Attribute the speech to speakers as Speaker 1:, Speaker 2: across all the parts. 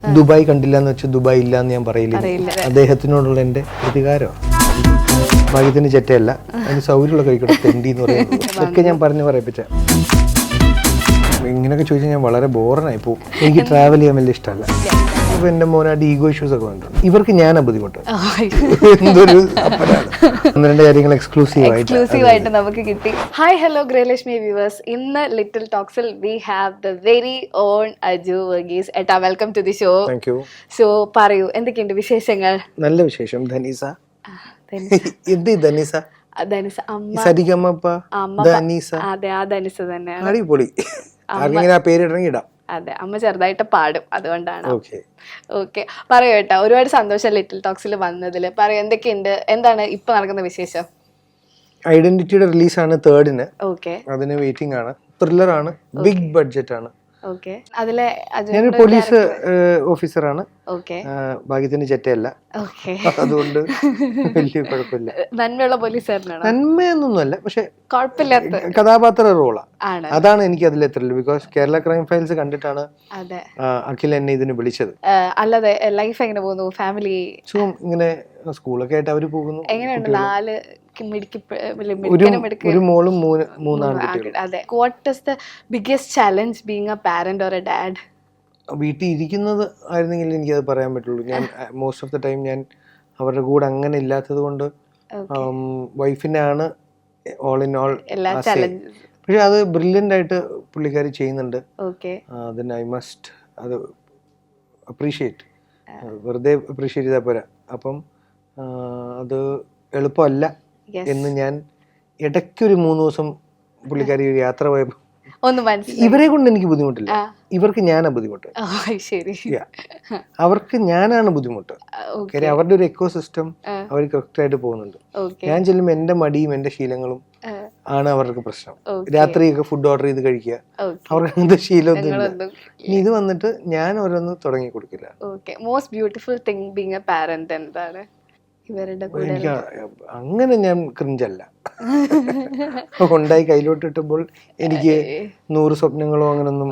Speaker 1: Dubai കണ്ടില്ല എന്ന് വെച്ചാൽ ദുബായ് ഇല്ല എന്ന് ഞാൻ പറയില്ല. അദ്ദേഹത്തിനോടുള്ള എൻ്റെ പ്രതികാരമാണ്. ഭാഗ്യത്തിന് ചെറ്റയല്ല, അതിന് സൗകര്യമുള്ള കഴിക്കട്ടെ തെണ്ടി എന്ന് പറയുന്നത്. ഇതൊക്കെ ഞാൻ പറഞ്ഞു പറയിപ്പിച്ച. ഇങ്ങനെയൊക്കെ ചോദിച്ചാൽ ഞാൻ വളരെ ബോറനായി പോകും. എനിക്ക് ട്രാവൽ ചെയ്യാൻ വലിയ ഇഷ്ടമല്ല. അപ്പൊ എന്റെ മോനായിട്ട് ഈഗോ ഇഷ്യൂസ് ഒക്കെ വന്നിട്ടുണ്ട്. ഇവർക്ക് ഞാനാ ബുദ്ധിമുട്ട്. എന്തൊരു ഒന്ന് രണ്ട് കാര്യങ്ങൾ എക്സ്ക്ലൂസീവ്
Speaker 2: ആയിട്ട് നമുക്ക് കിട്ടി. ഹായ് ഹലോ ഗൃഹലക്ഷ്മി വ്യൂവേഴ്സ്, ഇന്ന് ലിറ്റിൽ ടോക്സിൽ we have the very own Aju Varghese. ഏട്ടാ, welcome to the show.
Speaker 1: Thank you.
Speaker 2: So പറയൂ, എന്തൊക്കെയുണ്ട് വിശേഷങ്ങൾ?
Speaker 1: നല്ല വിശേഷം. ധനീസ എന്ത് ധനീസ?
Speaker 2: ധനിസ അമ്മ. അതെ, ആ ധനിസ തന്നെ.
Speaker 1: അടിപൊളി. ആർക്കെങ്കിലും ആ പേര് ഇടാം.
Speaker 2: അതെ, അമ്മ ചെറുതായിട്ട് പാടും, അതുകൊണ്ടാണ്. ഓക്കെ, പറയൂ ഏട്ടാ. ഒരുപാട് സന്തോഷം ലിറ്റിൽ ടോക്സിൽ വന്നതിൽ. പറയൂ, എന്തൊക്കെയുണ്ട്, എന്താണ് ഇപ്പൊ നടക്കുന്ന വിശേഷം?
Speaker 1: ഐഡന്റിറ്റിയുടെ റിലീസാണ് 3rd.
Speaker 2: ഓക്കെ,
Speaker 1: അതിന് വെയിറ്റിംഗ് ആണ്. ത്രില്ലർ ആണ്, ബിഗ് ബഡ്ജറ്റ് ആണ്.
Speaker 2: ഓക്കെ, അതിലെ
Speaker 1: ഞാൻ പോലീസ് ഓഫീസറാണ്.
Speaker 2: ഓക്കെ,
Speaker 1: ഭാഗ്യത്തിന് ചെറ്റയല്ല, അതുകൊണ്ട് വലിയ കുഴപ്പമില്ല.
Speaker 2: നന്മയുള്ള പോലീസുകാരനാണ്.
Speaker 1: നന്മയൊന്നൊന്നുമല്ല, പക്ഷെ
Speaker 2: കുഴപ്പമില്ലാത്ത
Speaker 1: കഥാപാത്ര റോളാണ്. അതാണ് എനിക്ക് അതിലെ thrill. Because Kerala crime files കണ്ടിട്ടാണ് അഖിൽ എന്നെ ഇതിന് വിളിച്ചത്.
Speaker 2: അല്ലാതെ ലൈഫ് എങ്ങനെ പോകുന്നു? ഫാമിലി
Speaker 1: ഇങ്ങനെ സ്കൂളൊക്കെ ആയിട്ട് അവര് പോകുന്നു.
Speaker 2: എങ്ങനെയുണ്ട്? 4
Speaker 1: ഒരു മോളും 3 ആൺകുട്ടികളും.
Speaker 2: അതെ. What is the biggest challenge being A parent or A dad?
Speaker 1: വീട്ടിൽ ഇരിക്കുന്നത് ആയിരുന്നെങ്കിൽ എനിക്കത് പറയാൻ പറ്റുള്ളൂ. ഞാൻ മോസ്റ്റ് ഓഫ് ദ ടൈം ഞാൻ അവരുടെ കൂടെ അങ്ങനെ ഇല്ലാത്തത് കൊണ്ട് വൈഫിനെ ആണ് ഓൾ ഇൻ ഓൾ. പക്ഷെ അത് ബ്രില്യൻ്റ് ആയിട്ട് പുള്ളിക്കാരി ചെയ്യുന്നുണ്ട്. അതിന് ഐ മസ്റ്റ് അത് അപ്രീഷിയേറ്റ്. വെറുതെ അപ്രീഷിയേറ്റ് ചെയ്താൽ പോരാ. അപ്പം അത് എളുപ്പമല്ല എന്ന് ഞാൻ ഇടയ്ക്കൊരു 3 ദിവസം പുള്ളിക്കാരി യാത്ര പോയപ്പോൾ ഇവരെ കൊണ്ട് എനിക്ക് ബുദ്ധിമുട്ടില്ല, ഇവർക്ക് ഞാനാ ബുദ്ധിമുട്ട്. അവർക്ക് ഞാനാണ് ബുദ്ധിമുട്ട്. കാര്യം അവരുടെ ഒരു എക്കോ സിസ്റ്റം അവർ കറക്റ്റ് ആയിട്ട് പോകുന്നുണ്ട്. ഞാൻ ചെല്ലുമ്പോൾ എന്റെ മടിയും എന്റെ ശീലങ്ങളും ആണ് അവർക്ക് പ്രശ്നം. രാത്രിയൊക്കെ ഫുഡ് ഓർഡർ ചെയ്ത് കഴിക്കുക, അവർക്ക് അങ്ങനത്തെ ശീലമൊന്നുമില്ല. ഇനി ഇത് വന്നിട്ട് ഞാൻ ഓരോന്ന് തുടങ്ങി കൊടുക്കില്ല.
Speaker 2: Most beautiful thing being A parent എന്താണ്?
Speaker 1: എനിക്ക് അങ്ങനെ ഞാൻ ക്രിഞ്ചല്ല. ഉണ്ടായി കയ്യിലോട്ട് ഇട്ടുമ്പോൾ എനിക്ക് 100 സ്വപ്നങ്ങളോ അങ്ങനൊന്നും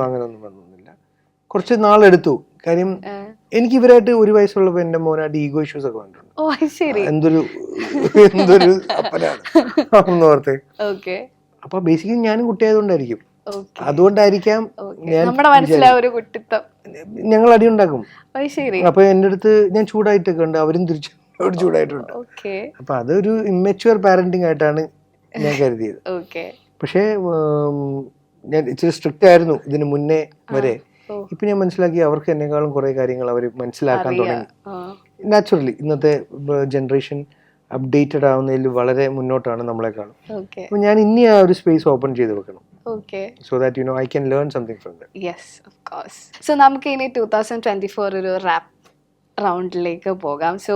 Speaker 1: അങ്ങനൊന്നും വന്നില്ല. കുറച്ച് നാളെടുത്തു. കാര്യം എനിക്ക് ഇവരായിട്ട് 1 വയസ്സുള്ളപ്പോ എന്റെ മോനായിട്ട് ഈഗോ ഇഷ്യൂസ് ഒക്കെ വന്നിട്ടുണ്ട്. എന്തൊരു അപ്പനാണ് ഓർത്തെ. അപ്പൊ ബേസിക്കലി ഞാനും കുട്ടിയായതുകൊണ്ടായിരിക്കും, അതുകൊണ്ടായിരിക്കാം ഞങ്ങൾ അടി ഉണ്ടാക്കും. അപ്പൊ എന്റെ അടുത്ത് ഞാൻ ചൂടായിട്ടൊക്കെ ഉണ്ട്, അവരും തിരിച്ചു ചൂടായിട്ടുണ്ട്. അപ്പൊ അതൊരു ഇമ്മച്വർ പാരന്റിങ് ആയിട്ടാണ് ഞാൻ കരുതിയത്. പക്ഷേ ഞാൻ ഇച്ചിരി സ്ട്രിക്റ്റ് ആയിരുന്നു ഇതിന് മുന്നേ വരെ. ഇപ്പൊ ഞാൻ മനസ്സിലാക്കി അവർക്ക് എന്നെക്കാളും കുറെ കാര്യങ്ങൾ അവർ മനസ്സിലാക്കാൻ തുടങ്ങി. നാച്ചുറലി ഇന്നത്തെ ജനറേഷൻ അപ്ഡേറ്റഡ് ആവുന്നതിൽ വളരെ മുന്നോട്ടാണ് നമ്മളെക്കാളും. അപ്പൊ ഞാൻ ഇനി ആ ഒരു സ്പേസ് ഓപ്പൺ ചെയ്ത് വെക്കണം. So that I can learn something from them.
Speaker 2: Yes, of course. So നമുക്ക് ഇനി 2024 ഒരു റാപ്പ് റൗണ്ടിലേക്ക് പോകാം. സോ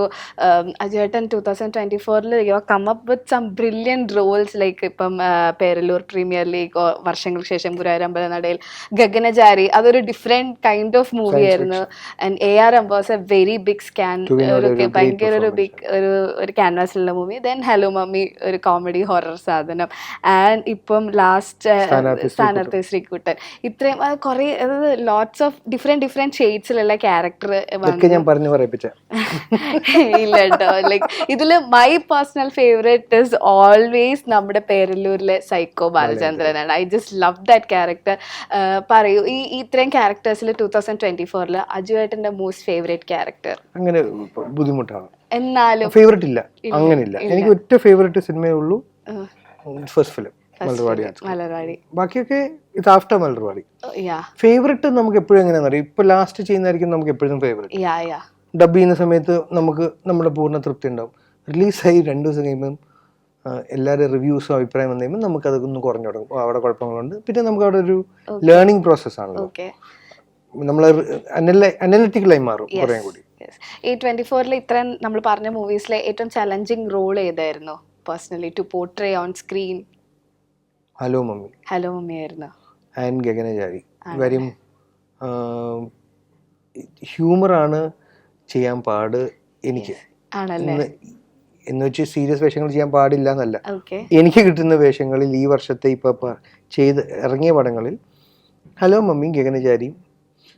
Speaker 2: അജുവേട്ടൻ 2024 you come up with some brilliant roles. Like ഇപ്പം പേരല്ലൂർ പ്രീമിയർ ലീഗ്, വർഷങ്ങൾക്ക് ശേഷം ഗുരുവായൂരമ്പലനടയിൽ, ഗഗനചാരി, അതൊരു ഡിഫറെൻറ്റ് കൈൻഡ് ഓഫ് മൂവി ആയിരുന്നു. And AR was a very big scan, ഭയങ്കര ഒരു ബിഗ് ഒരു ക്യാൻവാസിലുള്ള മൂവി. ദെൻ ഹലോ മമ്മി, ഒരു കോമഡി ഹൊറർ സാധനം. ആൻഡ് ഇപ്പം ലാസ്റ്റ് സ്ഥാനാർത്ഥി ശ്രീകുട്ടൻ. ഇത്രയും കുറേ ലോട്ട്സ് ഓഫ് ഡിഫറെൻറ്റ് ഷെയ്ഡ്സിലുള്ള ക്യാരക്ടർ ഇല്ല കേട്ടോ. ലൈക്ക് ഇതില് my personal favourite is always നമ്മുടെ പേരല്ലൂരിലെ സൈക്കോ ബാലചന്ദ്രനാണ്. I just love that character. പറയൂ, ഈ ഇത്രയും ക്യാരക്ടേഴ്സിൽ 2024 അജുവേട്ടന്റെ മോസ്റ്റ് ഫേവറേറ്റ് ക്യാരക്ടർ?
Speaker 1: അങ്ങനെ ബുദ്ധിമുട്ടാണ്,
Speaker 2: എന്നാലും
Speaker 1: ഫേവറേറ്റ് ഇല്ല, അങ്ങനെയില്ല. എനിക്ക് ഒറ്റ ഫേവറേറ്റ് സിനിമയേ ഉള്ളൂ, ഫസ്റ്റ് ഫിലിം മലർവാടി. ബാക്കിയൊക്കെ ഇത് ആഫ്റ്റർ മലർവാടി. ഫേവറേറ്റ് നമുക്ക് എപ്പോഴും എങ്ങനെയാണെന്ന് അറിയാം. ഇപ്പൊ ലാസ്റ്റ് ചെയ്യുന്നതായിരിക്കും നമുക്ക് എപ്പോഴും ഫേവറേറ്റ്. ഡബ് ചെയ്യുന്ന സമയത്ത് നമുക്ക് നമ്മുടെ പൂർണ്ണ തൃപ്തി ഉണ്ടാവും. റിലീസായി 2 ദിവസം കഴിയുമ്പം എല്ലാവരും റിവ്യൂസും അഭിപ്രായം വന്നു കഴിയുമ്പോൾ നമുക്ക് അതൊന്ന് കുറഞ്ഞു തുടങ്ങും. അവിടെ കുഴപ്പങ്ങളുണ്ട്. പിന്നെ നമുക്ക് അവിടെ ഒരു ലേണിംഗ് പ്രോസസ് ആണല്ലോ, നമ്മൾ അനലിറ്റിക്കലായി മാറും കുറേ കൂടി.
Speaker 2: ഈ 24 ഇത്രയും നമ്മൾ പറഞ്ഞ മൂവീസിലെ ഏറ്റവും ചലഞ്ചിങ് റോൾ ഏതായിരുന്നു personally to portray on screen?
Speaker 1: Hello mummy
Speaker 2: ആയിരുന്നു.
Speaker 1: ആൻഡ് ഗഗനചാരി. കാര്യം ഹ്യൂമറാണ് ചെയ്യാൻ പാട് എനിക്ക്. എന്ന് വെച്ച് സീരിയസ് വേഷങ്ങൾ ചെയ്യാൻ പാടില്ല എന്നല്ല. എനിക്ക് കിട്ടുന്ന വേഷങ്ങളിൽ ഈ വർഷത്തെ ഇപ്പൊ ചെയ്ത് ഇറങ്ങിയ പടങ്ങളിൽ ഹലോ മമ്മിയും ഗഗനചാരിയും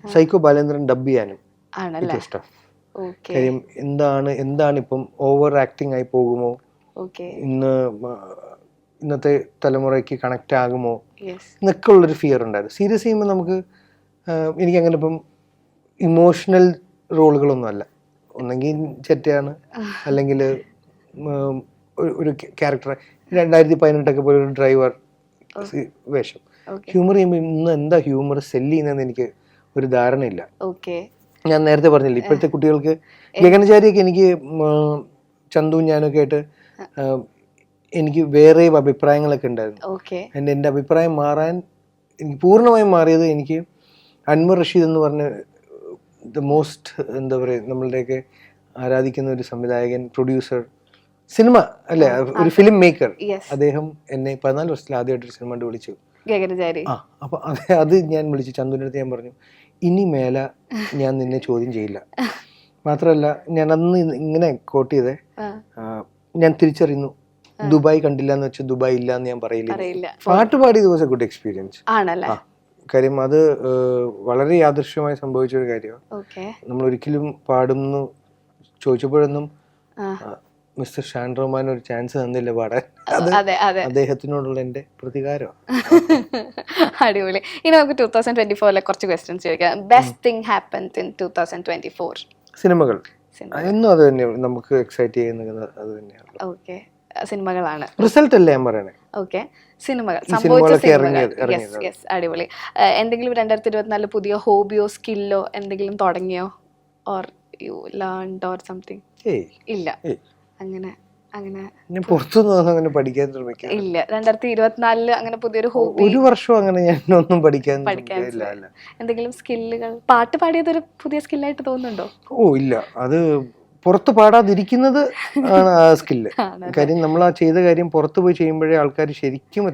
Speaker 1: സൈക്കോ ബാലേന്ദ്രൻ ഡബ് ചെയ്യാനും
Speaker 2: ആണല്ലേ?
Speaker 1: ടഫ്.
Speaker 2: ഓക്കെ
Speaker 1: കാര്യം എന്താണ് ഇപ്പം ഓവർ ആക്ടിങ് ആയി പോകുമോ,
Speaker 2: ഓക്കെ
Speaker 1: ഇന്നത്തെ തലമുറയ്ക്ക് കണക്റ്റ് ആകുമോ
Speaker 2: യെസ്
Speaker 1: എന്നൊക്കെ ഉള്ളൊരു ഫിയർ ഉണ്ടായിരുന്നു. സീരിയസ് ചെയ്യുമ്പോൾ നമുക്ക് എനിക്കങ്ങനെ ഇപ്പം ഇമോഷണൽ റോളുകളൊന്നും അല്ല. ഒന്നെങ്കിൽ ചെറ്റയാണ്, അല്ലെങ്കിൽ ഒരു ക്യാരക്ടർ 2018 പോലെ ഒരു ഡ്രൈവർ വേഷം. ഹ്യൂമർ ചെയ്യുമ്പോൾ ഇന്ന് എന്താ ഹ്യൂമർ സെല്ല് ചെയ്യുന്നതെന്ന് എനിക്ക് ഒരു ധാരണയില്ല.
Speaker 2: ഓക്കെ
Speaker 1: ഞാൻ നേരത്തെ പറഞ്ഞില്ല, ഇപ്പോഴത്തെ കുട്ടികൾക്ക് ഗഗനചാരിയൊക്കെ എനിക്ക് ചന്തു ഞാനൊക്കെ ആയിട്ട് എനിക്ക് വേറെ അഭിപ്രായങ്ങളൊക്കെ ഉണ്ടായിരുന്നു.
Speaker 2: ഓക്കെ
Speaker 1: എൻ്റെ അഭിപ്രായം മാറാൻ എനിക്ക് പൂർണ്ണമായും മാറിയത് എനിക്ക് അൻവർ റഷീദ് എന്ന് പറഞ്ഞ ദ മോസ്റ്റ് എന്താ പറയുക നമ്മളുടെയൊക്കെ ആരാധിക്കുന്ന ഒരു സംവിധായകൻ, പ്രൊഡ്യൂസർ, സിനിമ അല്ലേ, ഒരു ഫിലിം മേക്കർ. അദ്ദേഹം എന്നെ 14 വർഷത്തിൽ ആദ്യമായിട്ടൊരു സിനിമ കണ്ട് വിളിച്ചു.
Speaker 2: ഗഗനചാരി.
Speaker 1: അപ്പൊ അത് ഞാൻ വിളിച്ചു ചന്തുവിൻ്റെ അടുത്ത് ഞാൻ പറഞ്ഞു, ഇനി മേല ഞാൻ നിന്നെ ചോദ്യം ചെയ്യില്ല. മാത്രമല്ല ഞാൻ അന്ന് ഇങ്ങനെ കോട്ട് ചെയ്തേ, ഞാൻ തിരിച്ചറിയുന്നു ദുബായ് കണ്ടില്ല എന്ന് വെച്ചാൽ ദുബായ് ഇല്ല എന്ന് ഞാൻ പറയില്ല. പാട്ട് പാടിയത് വാസ് എ ഗുഡ് എക്സ്പീരിയൻസ്. കാര്യം അത് വളരെ യാദൃശ്യമായി സംഭവിച്ച ഒരു കാര്യമാണ്. നമ്മൾ ഒരിക്കലും പാടുന്നു ചോദിച്ചപ്പോഴൊന്നും മിസ്റ്റർ ഷാൻ റഹ്മാൻ ഒരു ചാൻസ് തന്നില്ല പാടാൻ. അദ്ദേഹത്തിനോടുള്ള എൻ്റെ പ്രതികാരം.
Speaker 2: അടിപൊളി. ഇനി നമുക്ക് 2024 കുറച്ച് ക്വസ്റ്റ്യൻസ് ചോദിക്കാം. Best thing happened in 2024?
Speaker 1: സിനിമകൾ എന്നും അത് തന്നെയാണ് നമുക്ക് എക്സൈറ്റ് ചെയ്യുന്നത്. അത് തന്നെയാണ്.
Speaker 2: ഓക്കെ, സിനിമകളാണ്.
Speaker 1: റിസൾട്ട് അല്ലേ ഞാൻ പറയണേ.
Speaker 2: ഓക്കെ, സിനിമകൾ, സംഭവിച്ച സിനിമകൾ. യെസ് യെസ്, അടിപൊളി. എന്തെങ്കിലും 2024 പുതിയ ഹോബിയോ സ്കില്ലോ എന്തെങ്കിലും തുടങ്ങിയോ? Or you learned or something? ഇല്ല, അങ്ങനെ
Speaker 1: ഞാൻ പുറത്തുനിന്ന് അങ്ങനെ പഠിക്കാൻ ശ്രമിക്കാം.
Speaker 2: ഇല്ല. 2024 അങ്ങനെ പുതിയൊരു ഹോബി?
Speaker 1: ഒരു വർഷം അങ്ങനെ ഞാൻ ഒന്നും പഠിക്കാൻ
Speaker 2: എന്തെങ്കിലും സ്കില്ലുകൾ? പാട്ട് പാടിയത് ഒരു പുതിയ സ്കില്ലായിട്ട് തോന്നുന്നുണ്ടോ?
Speaker 1: ഇല്ല, അത് പുറത്ത് പാടാതിരിക്കുന്നത് ആണ് ആ സ്കില്ല്. കാര്യം നമ്മൾ ആ ചെയ്ത കാര്യം പുറത്ത് പോയി ചെയ്യുമ്പോഴേ ആൾക്കാർ ശരിക്കും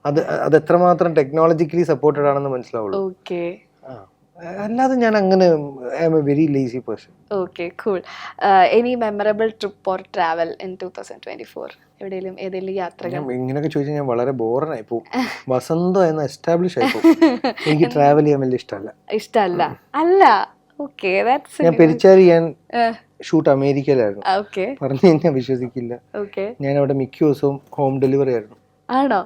Speaker 1: അത് എത്രമാത്രം ടെക്നോളജിക്കലി സപ്പോർട്ടഡ് ആണെന്ന് മനസ്സിലാവുള്ളൂ.
Speaker 2: ഓക്കെ,
Speaker 1: അല്ലാതെ ഞാൻ അങ്ങനെ I am a very lazy person.
Speaker 2: Okay, cool. Any memorable trip or travel in 2024? ഏതെങ്കിലും യാത്രകൾ?
Speaker 1: ഇങ്ങനെയൊക്കെ ചോദിച്ചാൽ ഞാൻ വളരെ ബോറനായി പോകും. വസന്തം എന്ന എസ്റ്റാബ്ലിഷ് ആയി പോകും. എനിക്ക് ട്രാവൽ ചെയ്യാൻ വലിയ ഇഷ്ടമല്ല.
Speaker 2: അല്ല, ഓക്കെ,
Speaker 1: ഞാൻ പെരിച്ചാരി ഞാൻ ഷൂട്ട് അമേരിക്കയിലായിരുന്നു. പറഞ്ഞു കഴിഞ്ഞാൽ വിശ്വസിക്കില്ല, ഞാൻ അവിടെ മിക്ക ദിവസവും ഹോം ഡെലിവറി ആയിരുന്നു.
Speaker 2: ആണോ?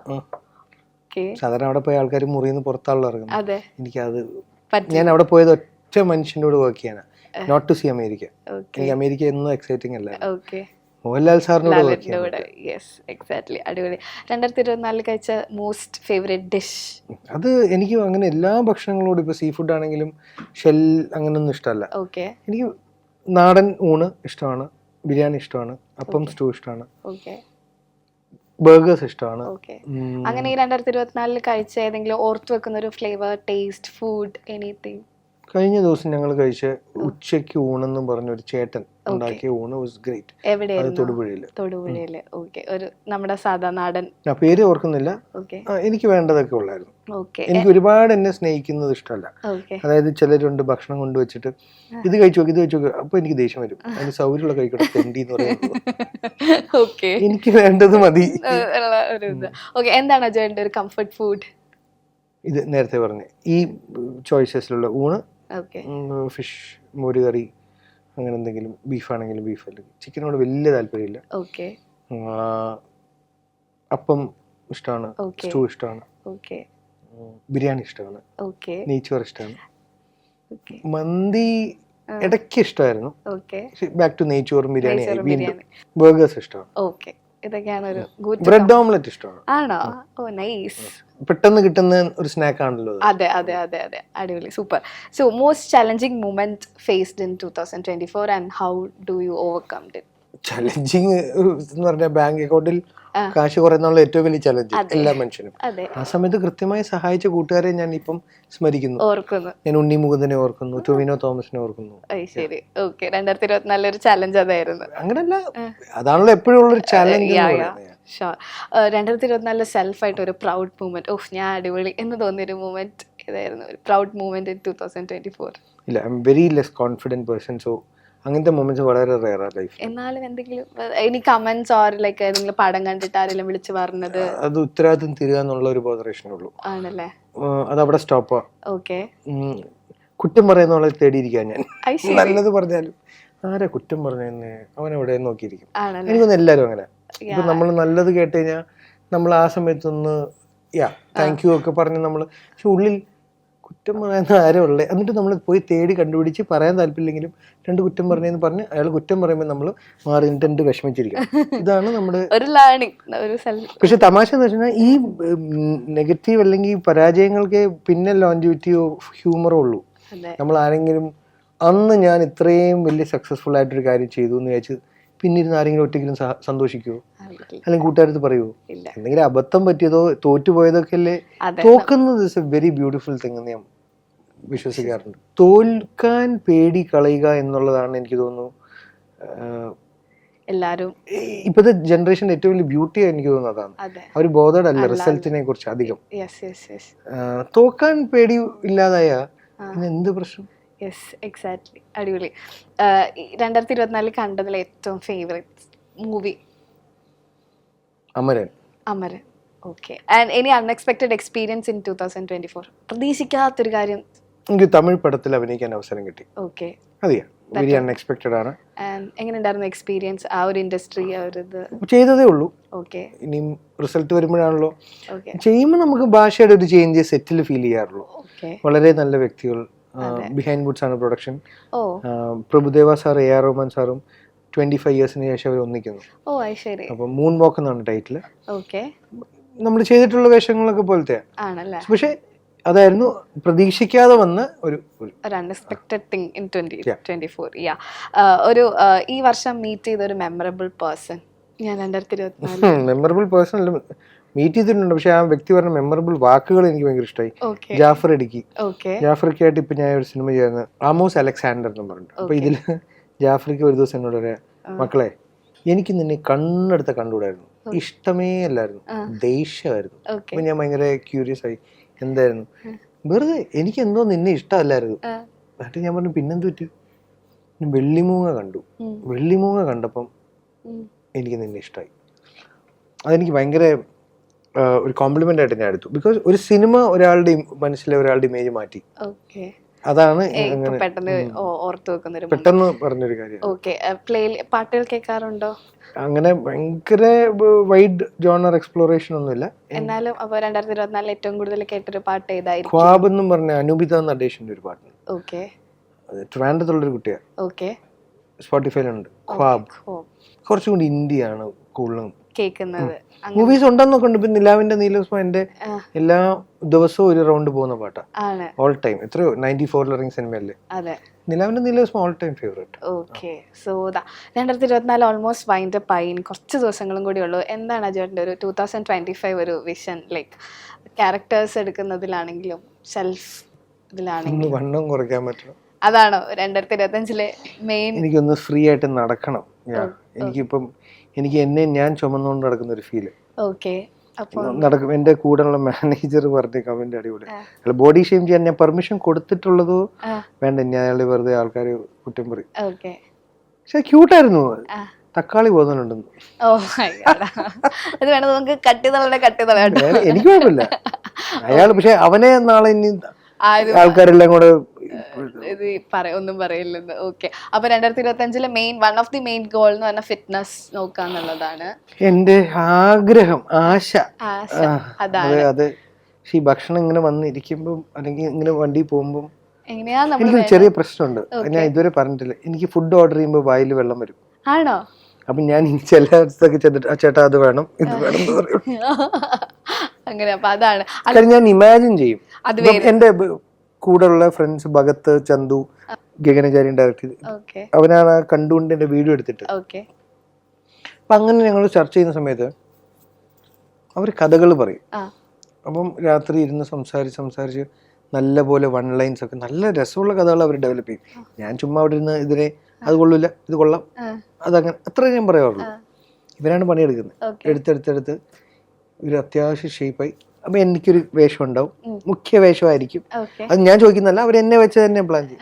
Speaker 1: സാധാരണ അവിടെ പോയ ആൾക്കാർ മുറിയിൽ നിന്ന് പുറത്താണല്ലോ ഇറങ്ങുന്നത്. എനിക്കത് ഞാൻ അവിടെ പോയത് ഒറ്റ മനുഷ്യൻ്റെ കൂടെ വർക്ക് ചെയ്യാനാ, നോട്ട് ടു സി അമേരിക്ക. എനിക്ക് അമേരിക്ക എന്നും എക്സൈറ്റിംഗ് അല്ല. മോഹൻലാൽ സാറിനോട് വർക്ക്
Speaker 2: ചെയ്യാൻ. അടിപൊളി. 2024 കഴിച്ച മോസ്റ്റ് ഫേവറേറ്റ് ഡിഷ്?
Speaker 1: അത് എനിക്ക് അങ്ങനെ എല്ലാ ഭക്ഷണങ്ങളോടും, ഇപ്പൊ സീ ഫുഡ് ആണെങ്കിലും ഷെൽ അങ്ങനൊന്നും ഇഷ്ടമല്ല. എനിക്ക് നാടൻ ഊണ് ഇഷ്ടമാണ്, ബിരിയാണി ഇഷ്ടമാണ്, അപ്പം സ്റ്റൂ ഇഷ്ടമാണ്, ബർഗേഴ്സ് ഇഷ്ടമാണ്.
Speaker 2: അങ്ങനെ ഈ 2024 കഴിച്ച ഏതെങ്കിലും ഓർത്തു വെക്കുന്ന ഒരു ഫ്ലേവർ, ടേസ്റ്റ്, ഫുഡ്, എനിത്തിങ്?
Speaker 1: കഴിഞ്ഞ ദിവസം ഞങ്ങൾ കഴിച്ച ഉച്ചയ്ക്ക് ഊണെന്നും പറഞ്ഞ ഒരു ചേട്ടൻ ഉണ്ടാക്കിയ ഊണ് വാസ് ഗ്രേറ്റ്.
Speaker 2: എവിടെയായിരുന്നു? തൊടുപുഴയില്. ഓക്കെ, ഒരു നമ്മുടെ സാധാ നാടൻ.
Speaker 1: പേര് ഓർക്കുന്നില്ല. എനിക്ക് വേണ്ടതൊക്കെ ഉള്ളായിരുന്നു. എനിക്ക് ഒരുപാട് എന്നെ സ്നേഹിക്കുന്നത് ഇഷ്ടമല്ല. അതായത് ചിലരുണ്ട് ഭക്ഷണം കൊണ്ടുവച്ചിട്ട് ഇത് കഴിച്ചു നോക്ക്, അപ്പൊ എനിക്ക് ദേഷ്യം വരും. അതിന് സൗകര്യമുള്ള കഴിക്കട്ടെ തെണ്ടി എന്ന് പറയുന്നത്. എനിക്ക് വേണ്ടത് മതി.
Speaker 2: എന്താണ് അജയന്റെ ഒരു കംഫർട്ട് ഫുഡ്?
Speaker 1: ഇത് നേരത്തെ പറഞ്ഞ ഈ ചോയ്സസിലുള്ള ഊണ്, ഫിഷ്, മോരുകറി, അങ്ങനെ എന്തെങ്കിലും, ബീഫാണെങ്കിലും ബീഫ്, അല്ലെങ്കിൽ ചിക്കനോട് വലിയ താല്പര്യമില്ല. അപ്പം ഇഷ്ടമാണ്, സ്റ്റൂ ഇഷ്ടമാണ്, ബിരിയാണി ഇഷ്ടമാണ്, നെയ്ച്ചോറ് ഇഷ്ടമാണ്, മന്തി ഇടയ്ക്ക് ഇഷ്ടമായിരുന്നു. ബാക്ക് ടു നെയ്ച്ചോറും ബിരിയാണി. വീണ്ടും ബർഗേഴ്സ് ഇഷ്ടമാണ്. ബ്രെഡ് ഓംലെറ്റ് ഇഷ്ടമാണ്.
Speaker 2: ആണോ? Oh, nice.
Speaker 1: പെട്ടെന്ന് കിട്ടുന്ന ഒരു സ്നാക്ക് ആണല്ലോ.
Speaker 2: അതെ, അടിപൊളി, super. So most challenging moment faced in 2024 and how do you overcome it?
Speaker 1: Challenging എന്ന് പറഞ്ഞാൽ ബാങ്ക് അക്കൗണ്ടിൽ കാശ് കുറയുന്നുള്ള ഏറ്റവും വലിയ ചലഞ്ച് എല്ലാ മനുഷ്യനും. ആ സമയത്ത് കൃത്യമായി സഹായിച്ച കൂട്ടുകാരെ ഞാൻ ഇപ്പം സ്മരിക്കുന്നു, ഓർക്കുന്നു. ഞാൻ ഉണ്ണി മുകുന്ദനെ ഓർക്കുന്നു, ടൊവിനോ തോമസിനെ ഓർക്കുന്നു.
Speaker 2: ശരി, ഓക്കെ. 2024 ഒരു ചലഞ്ച് അതായിരുന്നു.
Speaker 1: അങ്ങനല്ല, അതാണല്ലോ എപ്പോഴും ഉള്ളൊരു ചലഞ്ച്.
Speaker 2: 2024 സെൽഫായിട്ട് ഒരു പ്രൗഡ് മൂമെന്റ്, ഞാൻ അടിപൊളി എന്ന് തോന്നിയൊരു മൂമെന്റ് ഏതായിരുന്നു? ഒരു പ്രൗഡ് മൂമെന്റ് ഇൻ 2024?
Speaker 1: ഇല്ല, I am very less confident person, so അങ്ങനത്തെ മൊമെന്റ്സ് വളരെ റെയർ ആണ് ലൈഫിൽ.
Speaker 2: എന്നാലും എന്തെങ്കിലും ഇനി കമന്റ്സ് ഓർ ലൈക്ക് ഏതെങ്കിലും പടം കണ്ടിട്ട് ആരെങ്കിലും വിളിച്ചു പറഞ്ഞത്?
Speaker 1: അത് ഉത്തരവാദിത്തം തീരുക എന്നുള്ള ഒരു ബോധറേഷനേ ഉള്ളൂ.
Speaker 2: ആണല്ലേ?
Speaker 1: അത് അവിടെ സ്റ്റോപ്പാ.
Speaker 2: ഓക്കെ.
Speaker 1: കുറ്റം പറയുന്നവളെ തേടിയിരിക്കാൻ ഞാൻ.
Speaker 2: അത് ശരി.
Speaker 1: നല്ലത് പറഞ്ഞാലും ആരാ കുറ്റം പറഞ്ഞെന്ന് അവൻ എവിടെ നോക്കിയിരിക്കും.
Speaker 2: ആണല്ലേ?
Speaker 1: എനിക്കൊന്ന് എല്ലാവരും അങ്ങനെ. ഇപ്പൊ നമ്മൾ നല്ലത് കേട്ട് കഴിഞ്ഞാൽ നമ്മൾ ആ സമയത്തൊന്ന് താങ്ക് യു ഒക്കെ പറഞ്ഞ് നമ്മൾ, പക്ഷെ ഉള്ളിൽ കുറ്റം പറയുന്ന ആരോ ഉള്ളേ. എന്നിട്ട് നമ്മൾ പോയി തേടി കണ്ടുപിടിച്ച് പറയാൻ താല്പര്യമില്ലെങ്കിലും രണ്ട് കുറ്റം പറഞ്ഞെന്ന് പറഞ്ഞ് അയാൾ കുറ്റം പറയുമ്പോൾ നമ്മൾ മാറി നിന്നിട്ട് വിഷമിച്ചിരിക്കണം. ഇതാണ് നമ്മുടെ
Speaker 2: ഒരു ലേണിംഗ്, ഒരു
Speaker 1: പക്ഷെ തമാശ എന്ന് വെച്ചാൽ ഈ നെഗറ്റീവ് അല്ലെങ്കിൽ പരാജയങ്ങൾക്ക് പിന്നെ ലോഞ്ചിവിറ്റിയോ ഹ്യൂമറോ ഉള്ളൂ. നമ്മൾ ആരെങ്കിലും അന്ന് ഞാൻ ഇത്രയും വലിയ സക്സസ്ഫുൾ ആയിട്ടൊരു കാര്യം ചെയ്തു എന്ന് വിചാരിച്ച് പിന്നിരുന്ന് ആരെങ്കിലും ഒറ്റയ്ക്കും സന്തോഷിക്കുമോ? അല്ലെങ്കിൽ കൂട്ടുകാരത്ത് പറയുമോ? എന്തെങ്കിലും അബദ്ധം പറ്റിയതോ തോറ്റുപോയതൊക്കെ അല്ലേ. തോക്കുന്നത് is a very beautiful thing എന്ന് ഞാൻ വിശ്വസിക്കാറുണ്ട്. തോൽക്കാൻ പേടി കളയുക എന്നുള്ളതാണ് എനിക്ക് തോന്നുന്നു
Speaker 2: എല്ലാരും
Speaker 1: ഇപ്പോഴത്തെ ജനറേഷന്റെ ഏറ്റവും വലിയ ബ്യൂട്ടി എനിക്ക് തോന്നുന്നത് അതാണ്. അവർ ബോധേഡ് അല്ല റിസൾട്ടിനെ കുറിച്ച് അധികം. തോക്കാൻ പേടി ഇല്ലാതായ എന്ത് പ്രശ്നം?
Speaker 2: Yes, exactly. അടിപൊളി. 2024 കണ്ടതിൽ ഏറ്റവും favourite movie?
Speaker 1: Amaran.
Speaker 2: Amaran. Okay. And any unexpected experience in 2024? പ്രതീക്ഷിക്കാത്തൊരു കാര്യം?
Speaker 1: എനിക്ക് തമിഴ് പടത്തിൽ അഭിനയിക്കാൻ അവസരം കിട്ടി.
Speaker 2: ഓക്കെ.
Speaker 1: അതെയാ വെരി അൺഎക്സ്പെക്ടഡ് ആണ്.
Speaker 2: എങ്ങനെയുണ്ടായിരുന്നു എക്സ്പീരിയൻസ്? ആ ഒരു ഇൻഡസ്ട്രി
Speaker 1: ചെയ്തതേ ഉള്ളൂ.
Speaker 2: ഓക്കെ.
Speaker 1: ഇനിയും റിസൾട്ട് വരുമ്പോഴാണല്ലോ ചെയ്യുമ്പോൾ നമുക്ക് ഭാഷയുടെ ഒരു ചേഞ്ച് സെറ്റിൽ ഫീൽ ചെയ്യാറുള്ളൂ. വളരെ നല്ല വ്യക്തികൾ. ബിഹൈൻഡ് വുഡ്സ് ആണ് production. Prabhudeva sir, AR Rahman സാറും 25 ഇയേഴ്സിന് ശേഷം അവർ ഒന്നിക്കുന്നു. അപ്പൊ മൂൺ വാക്ക് എന്നാണ് ടൈറ്റിൽ. നമ്മൾ ചെയ്തിട്ടുള്ള വേഷങ്ങളൊക്കെ പോലത്തെ, പക്ഷെ അതായിരുന്നു പ്രതീക്ഷിക്കാതെ വന്ന ഒരു
Speaker 2: അൺഎക്സ്പെക്ടഡ് തിങ് ഇൻ 2024. ഒരു ഈ വർഷം മീറ്റ് ചെയ്ത ഒരു മെമ്മറബിൾ പേഴ്സൺ? ഞാൻ 2024
Speaker 1: മെമ്മറബിൾ പേഴ്സൺ അല്ല, മീറ്റ് ചെയ്തിട്ടുണ്ട്. പക്ഷെ ആ വ്യക്തി പറഞ്ഞ മെമ്മറബിൾ വാക്കുകൾ എനിക്ക് ഭയങ്കര ഇഷ്ടമായി. ജാഫർ ഇടുക്കി. ജാഫർക്ക് ആയിട്ട് ഇപ്പൊ ഞാൻ ഒരു സിനിമ ചെയ്യുന്നത് ആമോസ് അലക്സാണ്ടർ എന്ന് പറഞ്ഞു. അപ്പൊ ഇതില് ജാഫർക്ക് ഒരു ദിവസം എന്നോട് പറയാ, മക്കളെ എനിക്ക് നിന്നെ കണ്ണെടുത്ത കണ്ടുകൂടായിരുന്നു, ഇഷ്ടമേ അല്ലായിരുന്നു, ദേഷ്യമായിരുന്നു. അപ്പൊ ഞാൻ ഭയങ്കര ക്യൂരിയസ് ആയി, എന്തായിരുന്നു? വെറുതെ എനിക്ക് എന്തോ നിന്നെ ഇഷ്ടമല്ലായിരുന്നു. എന്നിട്ട് ഞാൻ പറഞ്ഞു പിന്നെന്ത് പറ്റു? വെള്ളിമൂങ്ങ കണ്ടു. വെള്ളിമൂങ്ങ കണ്ടപ്പം എനിക്ക് നിന്നെ ഇഷ്ടമായി. അതെനിക്ക് ഭയങ്കര ഒരു കോംപ്ലിമെന്റ് ആയിട്ട് ഞാൻ എടുത്തു. ബിക്കോസ് ഒരു സിനിമ ഒരാളുടെ മനസ്സിലെ ഒരാളുടെ ഇമേജ് മാറ്റി. അതാണ് പെട്ടെന്ന് പറഞ്ഞൊരു കാര്യം.
Speaker 2: പാട്ടുകൾ കേൾക്കാറുണ്ടോ?
Speaker 1: അങ്ങനെ ഭയങ്കര വൈഡ് ജോണർ എക്സ്പ്ലോറേഷൻ ഒന്നുമില്ല.
Speaker 2: എന്നാലും 2024 ഏറ്റവും കൂടുതൽ കേട്ടൊരു പാട്ട് ഏതായിരിക്കും?
Speaker 1: ഖ്വാബ് എന്നും പറഞ്ഞ അനുബിത നടേശന്റെ ഒരു പാട്ടുണ്ട്. ട്രിവാൻഡ്രത്തുള്ളൊരു കുട്ടിയാണ്. സ്പോട്ടിഫൈയിലുണ്ട്. ഖ്വാബ് കുറച്ചും കൂടി ഇന്ത്യയാണ് കൂടുതലും
Speaker 2: കേൾക്കുന്നത്.
Speaker 1: മൂവീസ് ഉണ്ടെന്നൊക്കെ ഉണ്ട്. ഇപ്പൊ നിലാവിന്റെ നീലോസ്മ എന്റെ എല്ലാ ദിവസവും ഒരു റൗണ്ട് പോകുന്ന പാട്ടാണ്. All time. എത്രയോ 94 ഇറങ്ങിയ സിനിമയല്ലേ നിലാവിന്റെ നീലോസ്മ all time favourite.
Speaker 2: Okay. So 2024 almost wind up ആയി. കുറച്ച് ദിവസങ്ങളും കൂടി ഉള്ളൂ. എന്താണ് അജേട്ടൻ്റെ ഒരു 2025 ഒരു വിഷൻ? ലൈക്ക് ക്യാരക്ടേഴ്സ് എടുക്കുന്നതിലാണെങ്കിലും സെൽഫ് ഇതിലാണെങ്കിലും
Speaker 1: വണ്ണം കുറയ്ക്കാൻ പറ്റണം.
Speaker 2: അതാണോ 2025 മെയിൻ?
Speaker 1: എനിക്കൊന്ന് ഫ്രീ ആയിട്ട് നടക്കണം. എനിക്കിപ്പം എനിക്ക് എന്നെ ഞാൻ ചുമന്നുകൊണ്ട് നടക്കുന്ന ഒരു ഫീല് നടക്കും. എന്റെ കൂടെയുള്ള മാനേജർ പറഞ്ഞ കമന്റ് അടിപൊളി. അല്ല ബോഡി ഷെയിം ചെയ്യാൻ ഞാൻ പെർമിഷൻ കൊടുത്തിട്ടുള്ളതോ വേണ്ട, ഞാൻ അയാളെ വെറുതെ ആൾക്കാർ കുറ്റം പറയും. പക്ഷെ ക്യൂട്ടായിരുന്നു. തക്കാളി പോകുന്നുണ്ടെന്ന്. എനിക്ക് കുഴപ്പമില്ല അയാൾ. പക്ഷെ അവനെ നാളെ ഇനി ആൾക്കാരെല്ലാം കൂടെ
Speaker 2: ഒന്നും പറയില്ലെന്ന്. ഓക്കെ. അപ്പൊ 2025 main one of the main goal എന്ന് പറഞ്ഞാൽ ഫിറ്റ്നസ് നോക്കാന്നുള്ളതാണ്
Speaker 1: എന്റെ ആഗ്രഹം, ആശ.
Speaker 2: അതെ.
Speaker 1: ഈ ഭക്ഷണം ഇങ്ങനെ വന്നിരിക്കുമ്പോ അല്ലെങ്കിൽ ഇങ്ങനെ വണ്ടി പോകുമ്പോ എനിക്ക് ചെറിയ പ്രശ്നമുണ്ട്. ഞാൻ ഇതുവരെ പറഞ്ഞിട്ടില്ല. എനിക്ക് ഫുഡ് ഓർഡർ ചെയ്യുമ്പോ വായിൽ വെള്ളം വരും.
Speaker 2: ആണോ?
Speaker 1: അപ്പൊ ഞാൻ ചില സ്ഥലത്തൊക്കെ ചെന്നിട്ട് ചേട്ടാ അത് വേണം ഇത് വേണം എന്ന് പറയും.
Speaker 2: അങ്ങനെ. അപ്പൊ അതാണ്
Speaker 1: ഞാൻ ഇമാജിൻ ചെയ്യും. എന്റെ കൂടെയുള്ള ഫ്രണ്ട്സ് ഭഗത്ത്, ചന്തു, ഗഗനചാരി ഡയറക്ടർ, അവനാണ് കണ്ടുകൊണ്ട് എന്റെ വീഡിയോ എടുത്തിട്ട്. അപ്പൊ അങ്ങനെ ഞങ്ങൾ ചർച്ച ചെയ്യുന്ന സമയത്ത് അവർ കഥകൾ പറയും. അപ്പം രാത്രി ഇരുന്ന് സംസാരിച്ച് നല്ല പോലെ വൺ ലൈൻസ് ഒക്കെ നല്ല രസമുള്ള കഥകൾ അവർ ഡെവലപ്പ് ചെയ്യും. ഞാൻ ചുമ്മാ അവിടെ ഇരുന്ന് ഇതിനെ അത് കൊള്ളില്ല ഇത് കൊള്ളാം അതങ്ങനെ അത്ര ഞാൻ പറയാറുള്ളൂ. ഇവരാണ് പണിയെടുക്കുന്നത്. എടുത്തെടുത്തെടുത്ത് ഒരു അത്യാവശ്യം ഷേപ്പായി. അപ്പൊ എനിക്കൊരു വേഷം ഉണ്ടാവും, മുഖ്യ വേഷമായിരിക്കും. അത് ഞാൻ ചോദിക്കുന്നല്ല, അവർ എന്നെ വെച്ച് തന്നെ പ്ലാൻ ചെയ്യും.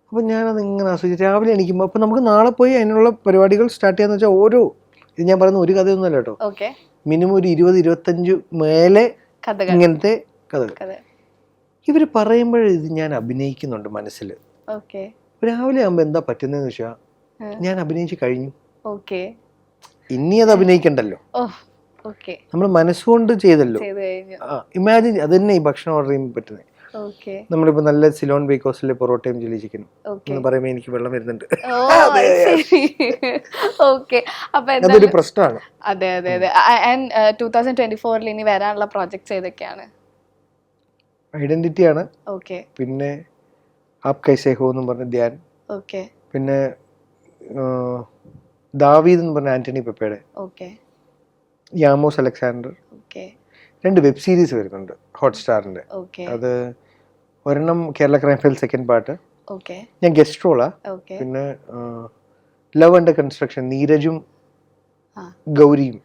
Speaker 1: അപ്പൊ ഞാനത് ഇങ്ങനെ ആസ്വദിച്ച് രാവിലെ എണീക്കുമ്പോൾ അപ്പൊ നമുക്ക് നാളെ പോയി അതിനുള്ള പരിപാടികൾ സ്റ്റാർട്ട് ചെയ്യാന്ന് വെച്ചാൽ ഓരോ ഇത് ഞാൻ പറയുന്ന ഒരു കഥയൊന്നുമല്ല കേട്ടോ, മിനിമം ഒരു 20-25 മേലെ ഇങ്ങനത്തെ കഥകൾ. ഇവർ പറയുമ്പോഴേ ഇത് ഞാൻ അഭിനയിക്കുന്നുണ്ട് മനസ്സിൽ.
Speaker 2: ഓക്കെ
Speaker 1: രാവിലെ ആകുമ്പോൾ എന്താ പറ്റുന്നതെന്ന് വെച്ചാൽ ഞാൻ അഭിനയിച്ച് കഴിഞ്ഞു,
Speaker 2: ഓക്കെ
Speaker 1: ഇനി അത് അഭിനയിക്കണ്ടല്ലോ,
Speaker 2: ഓ ഓക്കെ
Speaker 1: നമ്മൾ മനസ്സുകൊണ്ട് ചെയ്തല്ലോ.
Speaker 2: ചെയ്ത് കഴിഞ്ഞു.
Speaker 1: ഇമാജിൻ അത് തന്നെ ഈ ഭക്ഷണം ഓർഡർ ചെയ്യുമ്പോൾ പറ്റുന്നത്.
Speaker 2: ഓക്കെ
Speaker 1: നമ്മളിപ്പോൾ നല്ല സിലോൺ ബേക്കോസിലെ പൊറോട്ടയും ചില്ലി ചിക്കനും
Speaker 2: ഓക്കെ
Speaker 1: എന്ന് പറയുമ്പോൾ എനിക്ക് വെള്ളം വരുന്നുണ്ട്.
Speaker 2: ഓ ശരി ഓക്കെ. അപ്പൊ
Speaker 1: അതൊരു
Speaker 2: എന്തായാലും
Speaker 1: പ്രശ്നമാണ്.
Speaker 2: അതെ അതെ അതെ. ആൻഡ് 2024 ഇനി വരാനുള്ള പ്രോജക്ട്സ് ഏതൊക്കെയാണ്?
Speaker 1: ഐഡന്റിറ്റിയാണ്,
Speaker 2: ഓക്കെ
Speaker 1: പിന്നെ ആപ് കൈസേ ഹോ എന്ന് പറഞ്ഞ ധ്യാൻ,
Speaker 2: ഓക്കെ
Speaker 1: പിന്നെ ദാവീദ് എന്ന് പറഞ്ഞ ആന്റണി പെപ്പയുടെ,
Speaker 2: ഓക്കെ
Speaker 1: യാമോസ് അലക്സാണ്ടർ,
Speaker 2: ഓക്കെ
Speaker 1: 2 വെബ് സീരീസ് വരുന്നുണ്ട് ഹോട്ട്സ്റ്റാറിന്റെ.
Speaker 2: ഓക്കെ
Speaker 1: അത് ഒരെണ്ണം Kerala crime file second part,
Speaker 2: okay
Speaker 1: ഞാൻ ഗസ്റ്റ് റോളാ.
Speaker 2: ഓക്കെ
Speaker 1: പിന്നെ ലവ് അണ്ടർ കൺസ്ട്രക്ഷൻ, നീരജും
Speaker 2: ആ.
Speaker 1: ഗൗരിയും,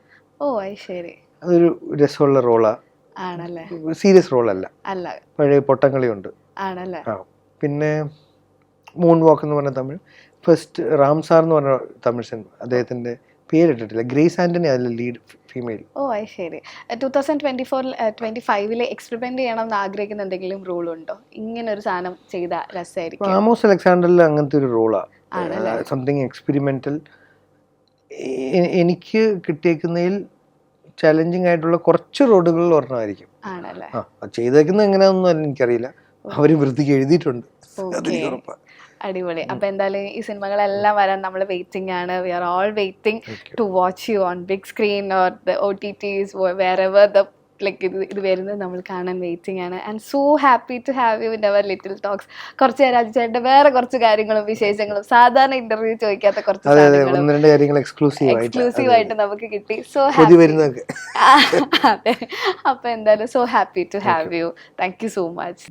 Speaker 2: ഓ അത് ശരി.
Speaker 1: അതൊരു രസമുള്ള റോളാ,
Speaker 2: ആണല്ലേ?
Speaker 1: സീരിയസ് റോളല്ല,
Speaker 2: അല്ല
Speaker 1: പഴയ പൊട്ടങ്കളിയുണ്ട്.
Speaker 2: ആണല്ലേ?
Speaker 1: ആ പിന്നെ മൂൺ വാക്ക് എന്ന് പറഞ്ഞ തമിഴ്, ഫസ്റ്റ് റാംസാർ എന്ന് പറഞ്ഞ തമിഴ് സിനിമ, അദ്ദേഹത്തിന്റെ പേരിട്ടിട്ടില്ല, ഗ്രേസ് ആന്റണി അതിൽ ലീഡ് ഫീമെയിൽ.
Speaker 2: ഓ അത് ശരി. 2024-25 എക്സ്പെരിമെന്റ് ചെയ്യണം എന്ന് ആഗ്രഹിക്കുന്ന എന്തെങ്കിലും റോൾ ഉണ്ടോ? ഇങ്ങനെ ഒരു സാധനം ചെയ്ത രസമായിരിക്കും.
Speaker 1: ആമോസ് അലക്സാണ്ടറിൽ അങ്ങനത്തെ ഒരു റോളാ,
Speaker 2: ആണല്ലേ?
Speaker 1: Something experimental. എനിക്ക് കിട്ടിയേക്കുന്നതിൽ ചലഞ്ചിങ് ആയിട്ടുള്ള കുറച്ച് റോഡുകളിൽ ഒരെണ്ണമായിരിക്കും.
Speaker 2: ആണല്ലേ?
Speaker 1: അത് ചെയ്തേക്കുന്നത് എങ്ങനെയാണെന്നൊന്നും എനിക്കറിയില്ല, അവര് വൃത്തിക്ക് എഴുതിയിട്ടുണ്ട്, അതെനിക്ക് ഉറപ്പാ.
Speaker 2: അടിപൊളി. അപ്പൊ എന്തായാലും ഈ സിനിമകളെല്ലാം വരാൻ നമ്മൾ വെയിറ്റിംഗ് ആണ്. We are all waiting to watch you on big screen or the OTTs wherever the like ഇത് വരുന്നത് നമ്മൾ കാണാൻ വെയിറ്റിംഗ് ആണ്. And so happy to have you in our little talks. കുറച്ച് രാജുചേട്ടൻ്റെ വേറെ കുറച്ച് കാര്യങ്ങളും വിശേഷങ്ങളും സാധാരണ ഇന്റർവ്യൂ ചോദിക്കാത്ത കുറച്ച്
Speaker 1: കാര്യങ്ങൾ
Speaker 2: എക്സ്ക്ലൂസീവ് ആയിട്ട് നമുക്ക് കിട്ടി. So happy. അതെ. അപ്പൊ എന്തായാലും so happy to have you. Thank you so much.